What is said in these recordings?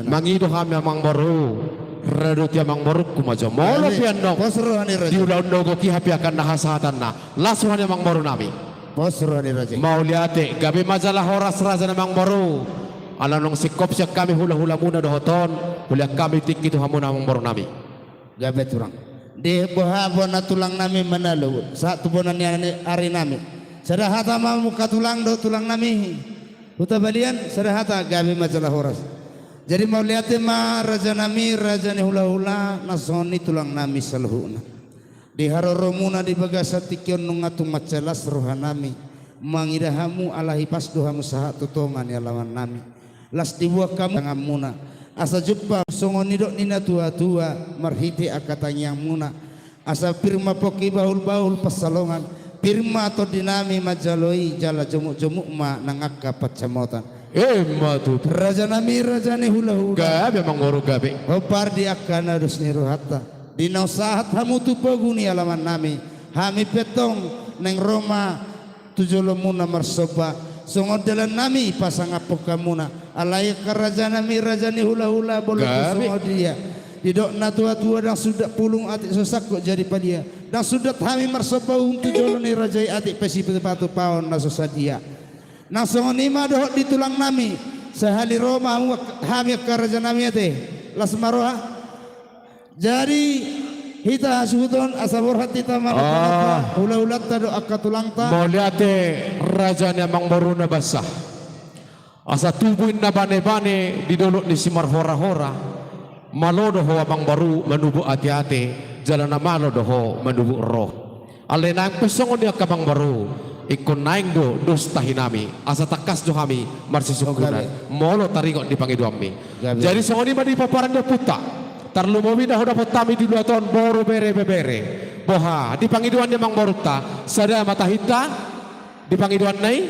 Mangido kami amang baru. Radot yamang baru kumajo. Molo piano. Diulau go ki hapi akan nahasatan na. Lasuhan yamang baru nami. Mau liate gabi majalah horas raja namang baru. Ala nong sikop siya kami hula-hula muna dohoton. Hula kami tik itu hamuna amang baru nami. Gabi turang. Di boha na tulang nami manalo. Saat tubunan ni hari nami. Sadahata muka tulang do tulang nami. Huta balian sadahata gabi majalah horas. Jadi mau lihat raja nami raja ni hula-hula nasoni tulang nami salhuna. Di haroromuna di bagasa tikion nungatu macelas rohanami. Mangidahamu alahi pas dohamu sahat tutongan ya lawan nami. Las dibuah kamu ngamuna. Asa jumpa songonidok nina tua-tua marhiti akatanya muna. Asa firma poki bahul-bahul pasalongan. Firma atau dinami majaloi jala jumuk-jumuk ma nangaka pacamotan. Matu raja nami raja ni hula-hula. Gabi amang baru gabi. Hopar di akan harus niruhata. Di nausahat hamu tu paguni alaman nami. Hami petong neng Roma tujolomuna marsoba. Songodelan nami pasang apokamuna. Alai karaja nami raja ni hula-hula boleh songodia. Didok na tua-tua dan sudah pulung atik sosak kok jadi padia. Dan sudah hami marsoba untuk joloni raja atik pesi patu paon na sosadia. Nasongonima dohok di tulang nami sehali Roma hami karaja nami ate las maroha. Jadi hita suhudon asabur hati tamar hula-hula tado akatulang ta. Mau lihat raja ni amang baru na basah. Asa tubuin na bane-bane didolok ni simar hora-hora. Malodo ho amang baru menubu ati-ati jalan na malodo ho menubu roh. Alena ang pesongon ni akabang baru. Ikon naing do dos tahinami asa takas do kami marsisukunan molo taringot di pangiduami. Jadi songoni madi paparan do puta tarlumomi dah dapat tami di 2 tahun boru bere boha di pangiduan dia mang boruta sada mata hita di pangiduan nai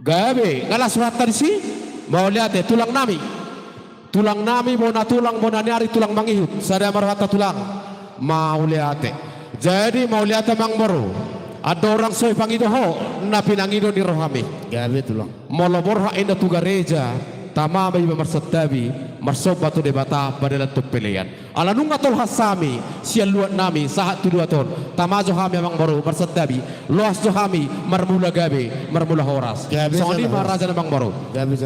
gabe ngalas surat tadi si mau lihat tulang nami mau na tulang mau na nyari tulang mangihut sada marhata tulang mau lihat. Jadi mau lihat mang baru ada orang soy pangido ho na pinangido ni rohami gabe tulang molo borha inda tu gareja tama bayi marsatabi marsoba tu debata padala tu pilihan ala nunga tol hasami sial luat nami sahat tu 2 ton tamajo hami mang baru marsatabi luas jo hami marmula gabe marmula horas songoni maraja mang baru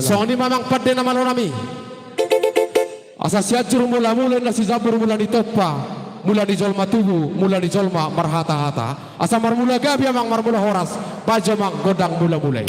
songoni mamang padde na malo nami asa siajur mula-mula na si zabur mula ni topa mula di jolma tubuh, mula di jolma marhata-hata. Asa marmula gabi amang marmula horas, bajo mang godang mula-mulai.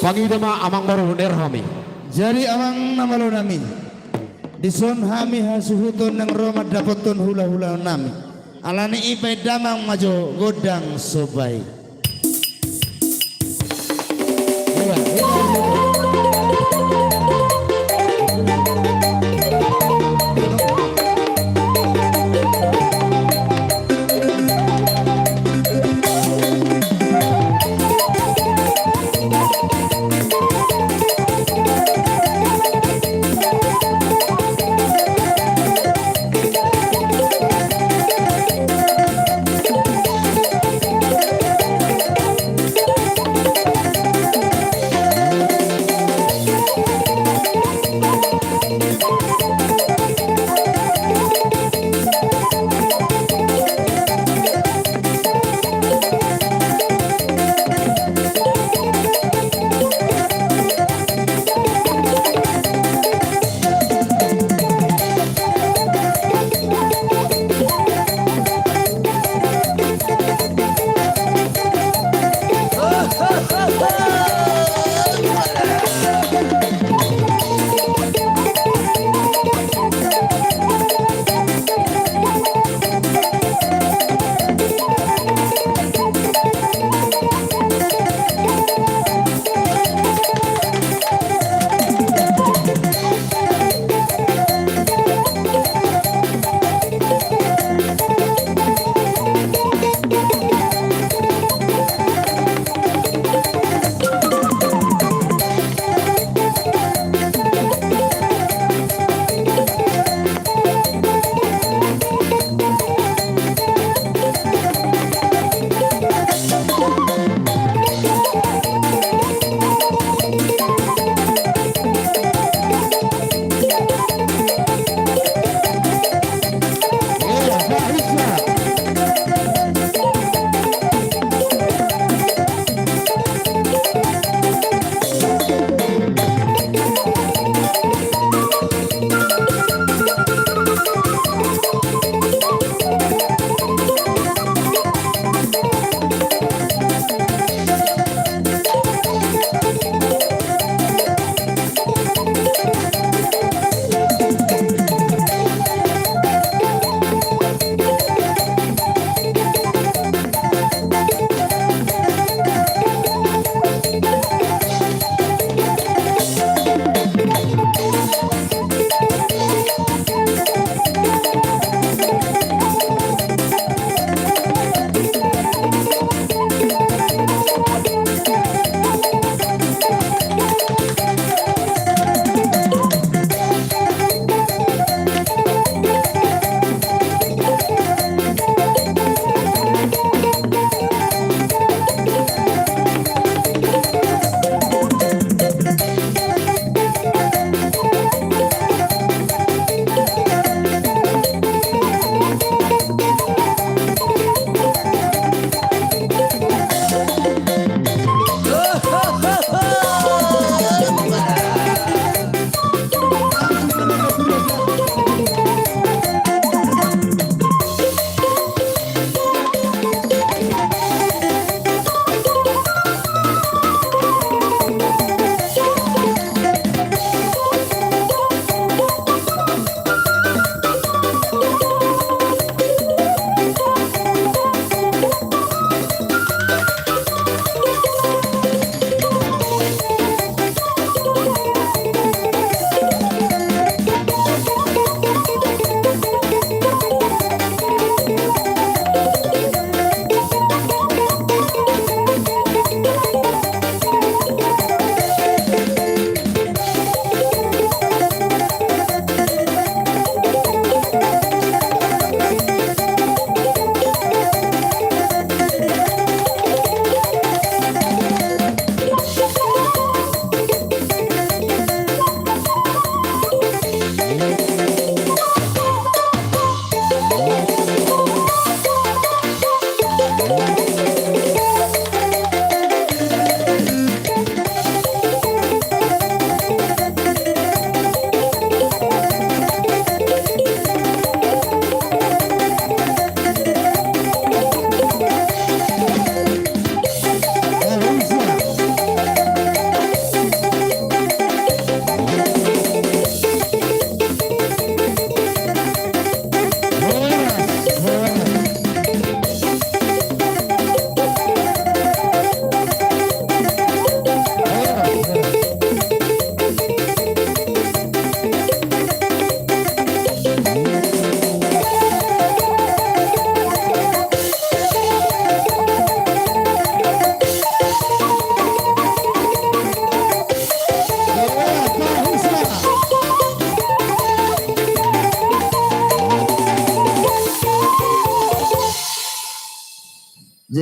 Pangidama amang baru nerhami. Jadi amang namalo nami. Dison hami hasuhuton ng Roma dapoton hula-hula nami. Alani ipay damang majo godang sobay.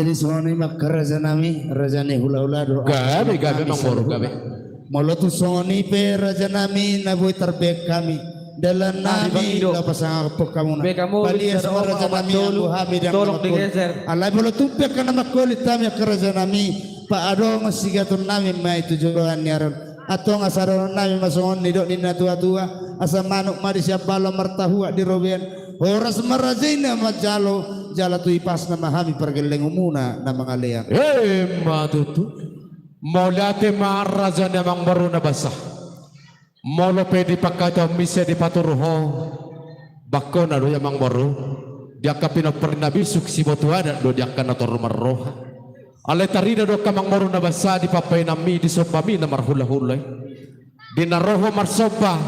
jadi songoni mak raja nami raja ne hula do Gabe mang boru gabe. molo tu songoni pe raja nami na boy tarbek kami dalam nami la pasang po kamu na Be kamu palias bisa raja doa nami dulu, Abu Hamid yang tolong makul. digeser. Alai molo tumpe kana makulit tami ke raja nami pa ado ngasigatun nami mai tujuan nyaron atau ngasaron nami masongon nidok nina tua-tua asa manuk mari siap balo martahua di roben horas marajina majalo jala tu ipas na mahami pergeleng umuna na mga leang Matutu. Molate raja namang baru na basah. Molo pedi pagkata misa di paturuho. Bako na do yamang baru. Dia ka pinapernabisuk si botuada do dia ka nator marroha. Ale tarina do kamang baru na basah di papay nami di sopami na marhula-hulay. Di naroho marsopa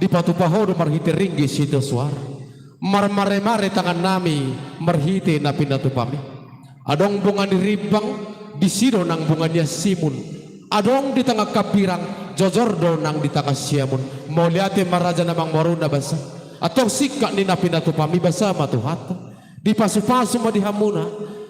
di patupaho do marhiti ringgi sito suara. Marmare-mare tangan nami marhiti na pinatupami. Adong bunga ni ribang di sino nang bunga niya simun. Adong di tengah kapirang jojordo nang di tengah siamun. Moliate maraja namang maruna basa. Atong sika ni na pinatupami basa matuhata. Di pasu-pasu madihamuna.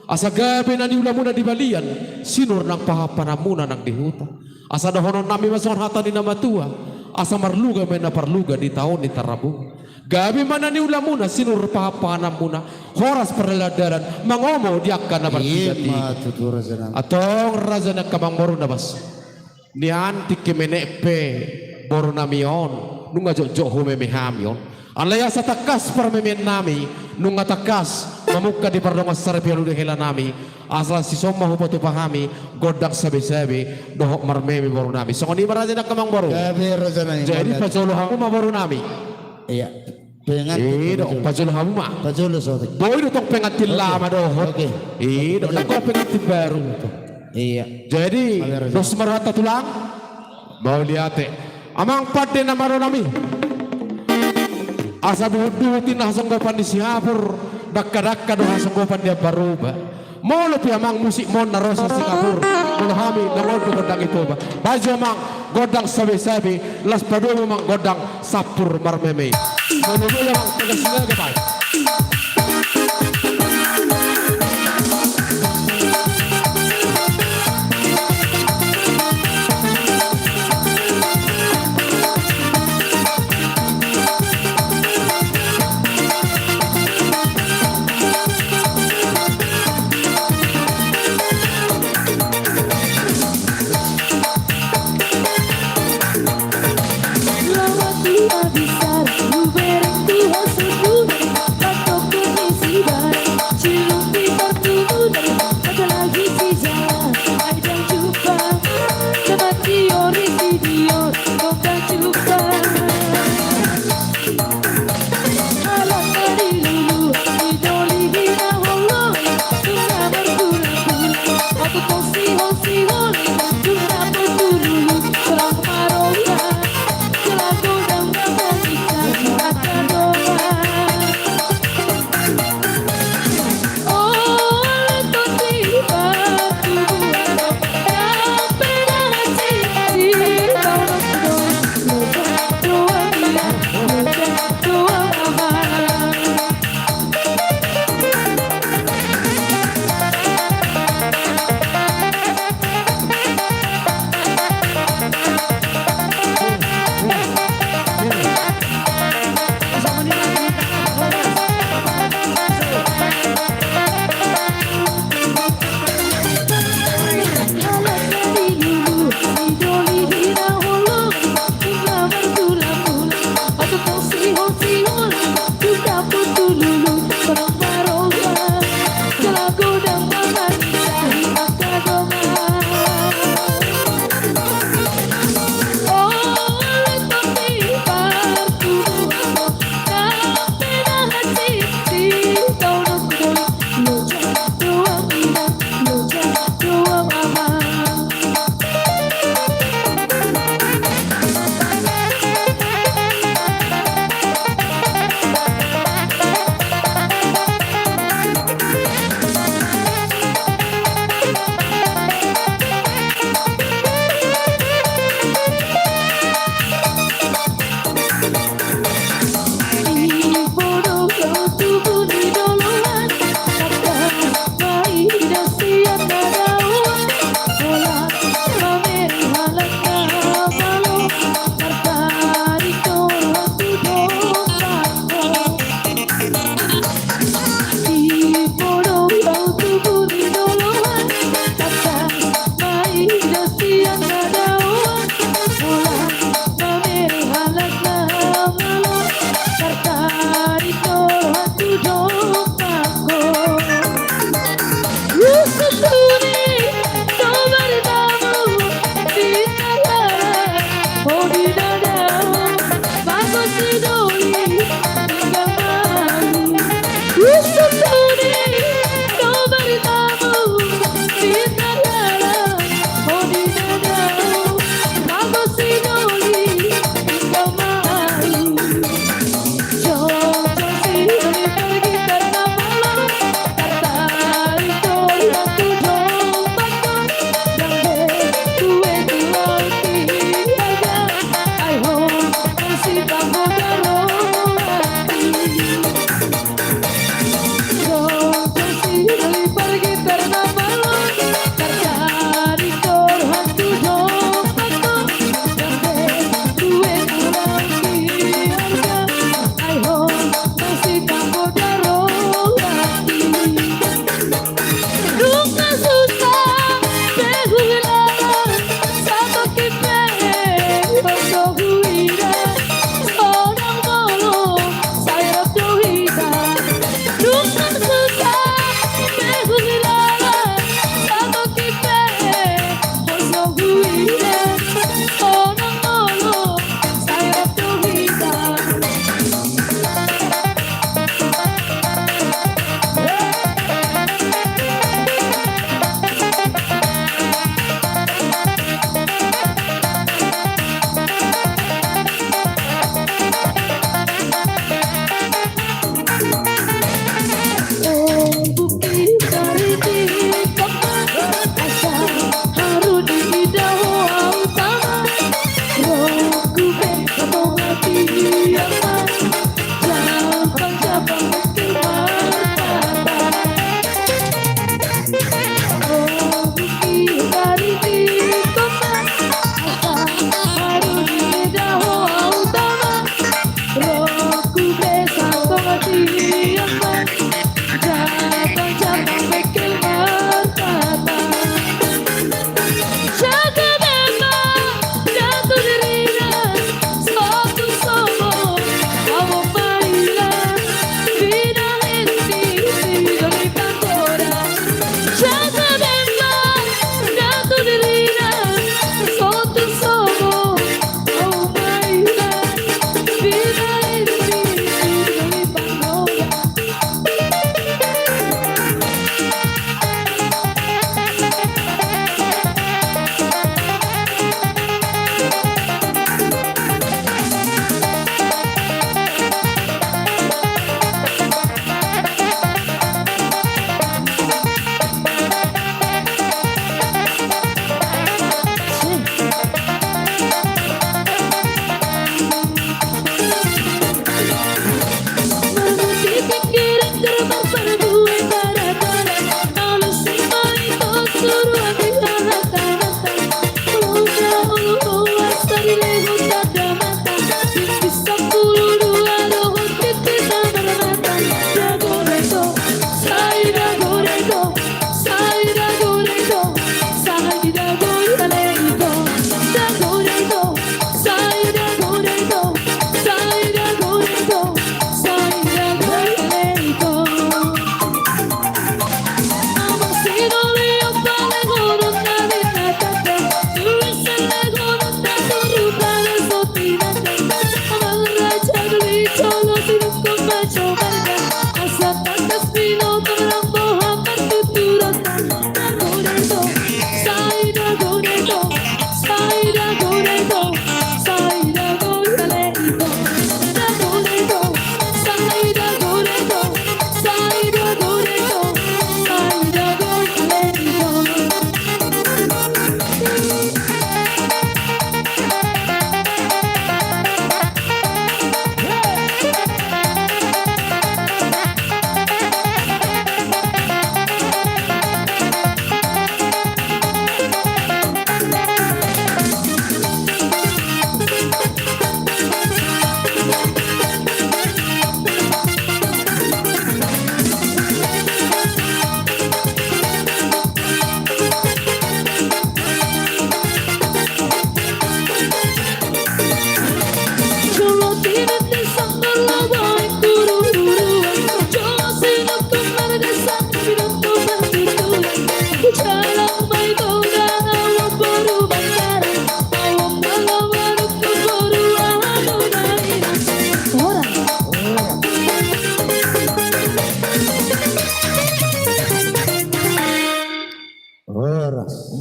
Asa gabi na niulamuna di balian. Sinur nang pahapanamuna nang dihuta. Asa dahonon nami masong hata ni namatua. Asa marluga may naparluga di taon ni tarabu. Gabi mana ni ulamuna sinur pahapanam muna horas perladaran mangomo diakkan na bertigati matutu raja nami atong raja na kamang boru na bas ni anti kemenepe boru namion nunga jojo humemehamion alaya sa takas parmemen nami nunga takas mamuka di pardongas sarpialu de hela nami asal si somma hupotu pahami godak sabi-sabi dohok marmemi boru nami so ni raja na kamang boru gabi raja nami jadi pacolo hamu ma boru nami iya pengat dong pacolo hamu ma pajolo sotik boy do tong pengatil lama dohot Oke. dong ko pengatil baru to iya jadi dos marata tulang mau liate amang pate na maro nami asa dutin hasong gopan di Singapura dakka do hasong gopan dia baruba mau lebih amang musik mon na rosa Singapura menghami nangod do godang itu ba baju amang godang sabi-sabi las padu amang godang sapur marmeme menunggu yang tegasnya gapai Lawat dia besar, ku berhenti hasil.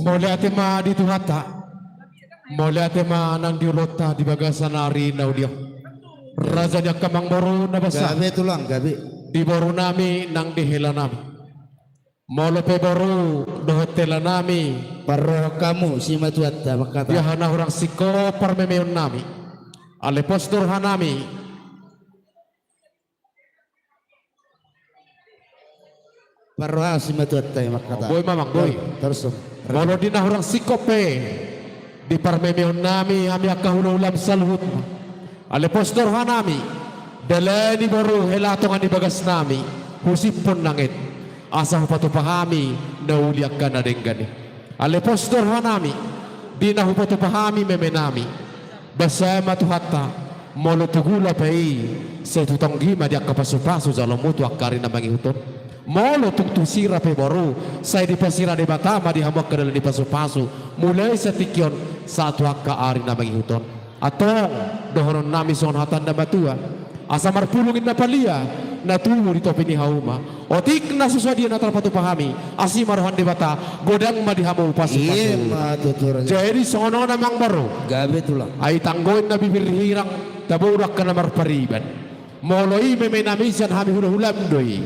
Mole ate ma di tuhata. Mole ate ma nang diulota di bagasan ari naudio. Raja nya kamang boru na basa. Gabe tulang gabe. Di boru nami nang dihela nami. Mole pe boru dohotela nami. Paroh kamu si matuatta makata. Dia hana orang siko parmemeon nami. Ale postur hanami. Paroh si matuatta makata. Boy mamang boy. Terus. Molo di orang sikope. Di parmemeon nami ami akahulam salhut. Ale postur hanami. Dalani boru helatongan di bagas nami. Husipon langit. Asa hupatu pahami nauliakan na denggani. Ale postur hanami. Di na hupatu pahami memenami. Basama tuhata. Molo tugula pai. Sa tutang gima di akapasu-pasu dalam mutu akari na mangihuton. Molo tugtusira pe boru. Sa di pasira di batama di hamak kadal di pasu-pasu. Mulai sa tikyon sa tuaka ari na mangihuton. Atong dohonon nami son hatan na batua. Asa marpulungin na palia na tumo dito pinihauma. O tik na suswadia na tarapatu pahami. Asi maruhan di bata godang madihamu pasu-pasu. Iya matuturan. Jadi sono namang baru. Gabe tulang. Ay tanggoin na bibir hirang taburak ka na marpariban. Moloi memenamisan hami hula-hulam doi.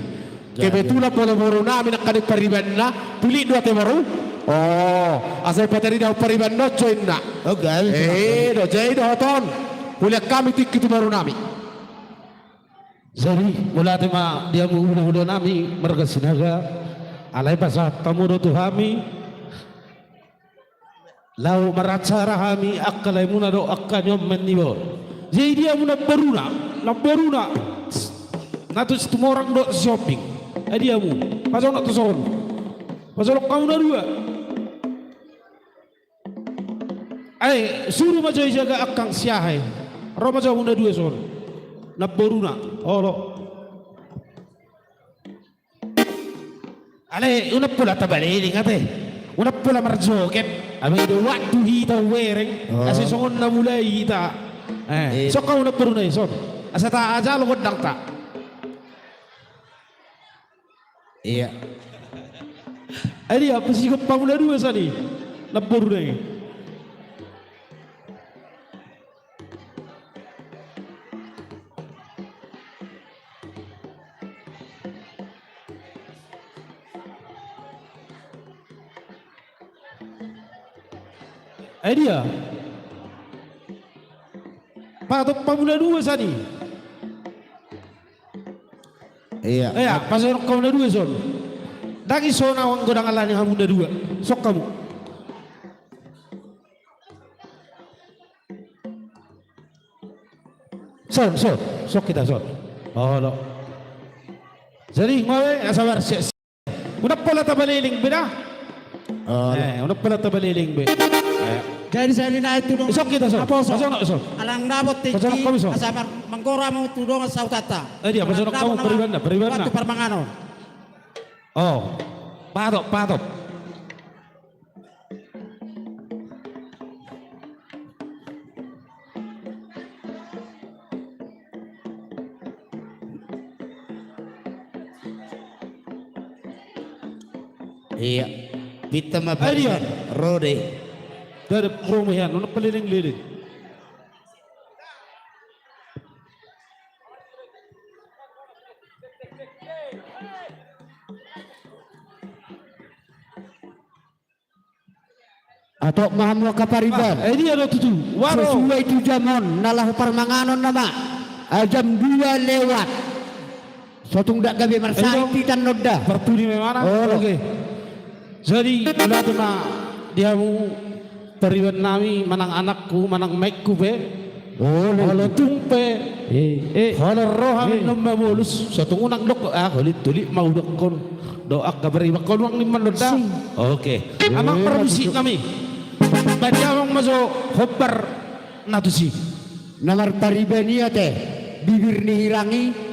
Kebetulan polo-polo namin ang kanit pariban na pili dua te baru. Oh, asal patari daw pariban no join na. Oh gabe. Do jay do hoton. Huliak kami tik itu baru nami. Jadi mula tema dia menghula-hula nami merga sinaga alai basa tamu do hami lau maracara hami akalai muna do akkanyo menibor. Jadi dia muna beruna natus tumorang do shopping. Dia mu pasal nak tuson pasal kamu na dua. Suruh majo jaga akang siahai. Ro majo muna dua son. Naboruna olo ale una pula tabaliling ate una pula marjoket ami do waktu hita wereng asi songon na mulai hita so ka una puruna son asa ta aja lo godang ta Iya. ali apa sih ko pamula dua sani naboruna dia patok pamula dua sani Iya. pasal pamula dua son dagi sona wang godang alani hamunda dua sok kamu sok kita son lo jadi ngawe asabar udah pola tabaliling beda udah pola tabaliling be Jadi saya ini itu dong. Sok kita sok. Apa sok? Sok. Alang dapat tinggi. Pasal kami sok. Asal mangkora mau tudong asal tata. Dia pasal kamu peribanda. Waktu permangano. Oh, patok. Iya. Kita mah Rode. Dari perumahan, nuna peliling-liling. Atau mahamu kapariban. Ini ada tutu. Waro. Sesuai itu jamon nalahu permanganon nama. Jam 2 lewat. Sotung dak gabe marsaiti dan noda. Pertuni memana? Oh, oke. Jadi ulah tuna dia mau periban nami manang anakku manang maikku be kalau tumpe kalau rohang nomba mulus satu unang dok kulit mau dokon doa kabari bakon wang liman doda oke amang permisi kami banyawang masuk hobar natusi Namar paribania teh bibir nihirangi.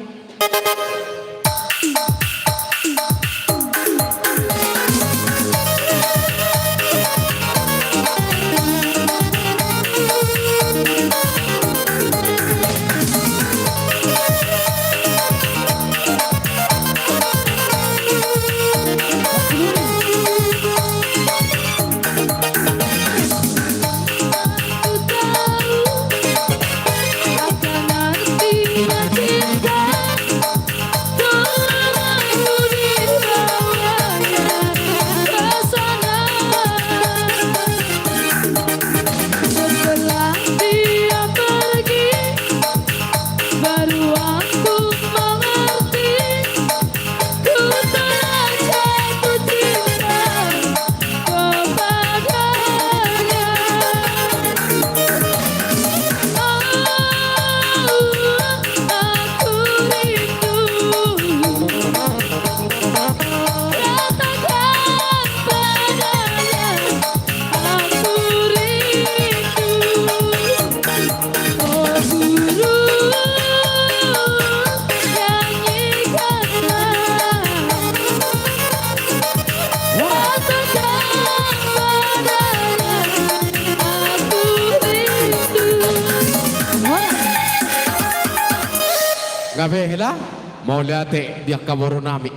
Sinabehla, mau lihat dia kaboro nami.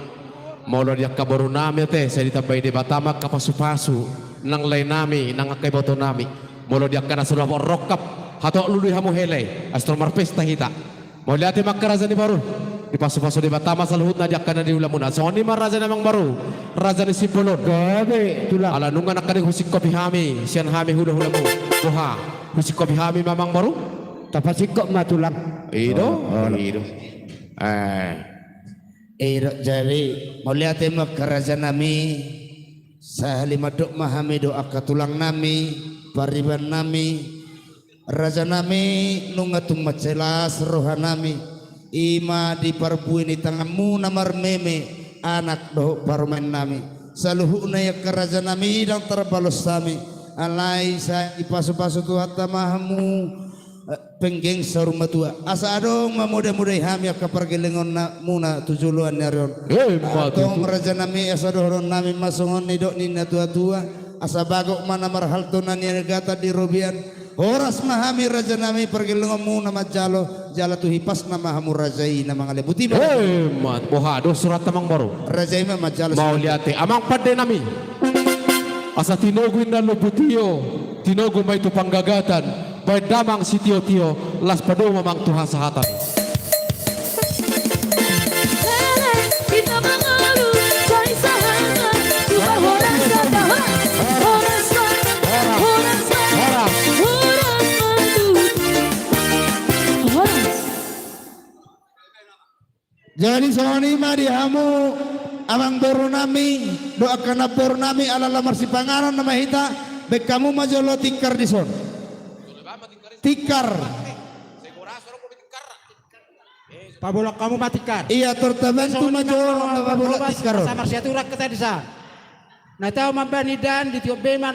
Mau dia kaboro nami saya ditambahi di Batama kapasu-pasu nang lain nami nang akai boto nami. Mau dia kana sudah rokap hatok lului hamu hele astro marpesta hita. Mau lihat makaraza ni baru di pasu-pasu di Batama saluhut na dia kana di ulamuna. So ni maraza namang baru raza ni Sipolon. Gabe tulang. Ala nungan akani husik kopi hami sian hami hula-hula mu. Boha husik kopi hami mamang baru. Tapasikok mah tulang. Ido. Jadi mulia tema kerajaan nami sahalimaduk mahami doa katulang nami pariban nami raja nami nungatung macelas rohan nami ima di parbuin di tanganmu namar meme anak doh parumen nami saluhuna ya kerajaan nami dan terbalos nami alai sa ipasu-pasu Tuhan tamahamu penggeng saruma tua asa adong mamuda-muda hami kapargelengon na muna tujuluan narion atong raja nami asa dohron nami masungon ni dok ni na tua-tua asa bagok mana marhalto na ni negata di robian horas mahami raja nami pergelengon muna majalo jala tu hipas na mahamu rajai na mga lebuti mat bohado surat tamang baru rajai ma majalo mau lihat amang pade nami asa tinoguin na lubutio tinogu may tu panggagatan baik damang si tio-tio las pado mamang Tuhan sahatan. Kita mengalu cari sahabat Tuhan horas katahan horas jadi soni ma dihamu amang boru nami doakan boru nami ala lamar si pangaran nama hita bek kamu majolo tikar di son tikar Pabolak kamu matikan. iya tertentu majolo nama bola tikar Sama siaturak kita di sana. Nah tahu mampanidan di tiop bema